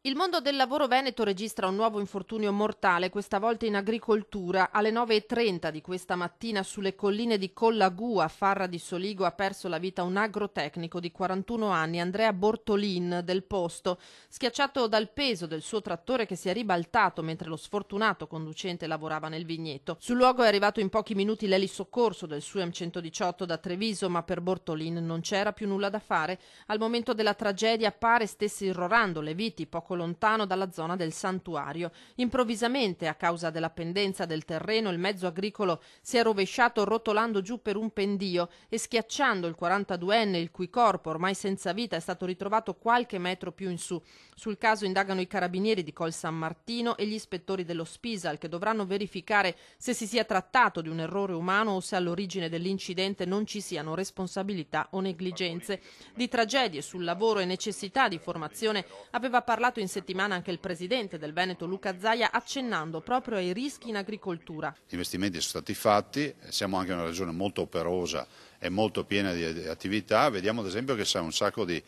Il mondo del lavoro veneto registra un nuovo infortunio mortale, questa volta in agricoltura. Alle 9:30 di questa mattina sulle colline di Collagù, a Farra di Soligo, ha perso la vita un agrotecnico di 41 anni, Andrea Bortolin, del posto, schiacciato dal peso del suo trattore che si è ribaltato mentre lo sfortunato conducente lavorava nel vigneto. Sul luogo è arrivato in pochi minuti l'elisoccorso del SUEM 118 da Treviso, ma per Bortolin non c'era più nulla da fare. Al momento della tragedia pare stesse irrorando le viti poco lontano dalla zona del santuario. Improvvisamente, a causa della pendenza del terreno, il mezzo agricolo si è rovesciato rotolando giù per un pendio e schiacciando il 42enne, il cui corpo, ormai senza vita, è stato ritrovato qualche metro più in su. Sul caso indagano i carabinieri di Col San Martino e gli ispettori dello Spisal, che dovranno verificare se si sia trattato di un errore umano o se all'origine dell'incidente non ci siano responsabilità o negligenze. Di tragedie sul lavoro e necessità di formazione aveva parlato in settimana anche il presidente del Veneto Luca Zaia, accennando proprio ai rischi in agricoltura. Gli investimenti sono stati fatti, siamo anche una regione molto operosa e molto piena di attività. Vediamo ad esempio che c'è un sacco di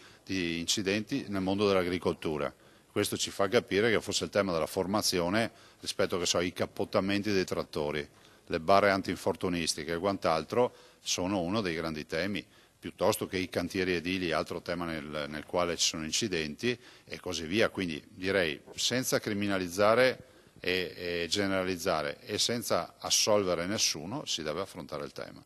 incidenti nel mondo dell'agricoltura. Questo ci fa capire che forse il tema della formazione rispetto ai cappottamenti dei trattori, le barre antinfortunistiche e quant'altro sono uno dei grandi temi, piuttosto che i cantieri edili, altro tema nel quale ci sono incidenti e così via. Quindi direi senza criminalizzare e generalizzare e senza assolvere nessuno si deve affrontare il tema.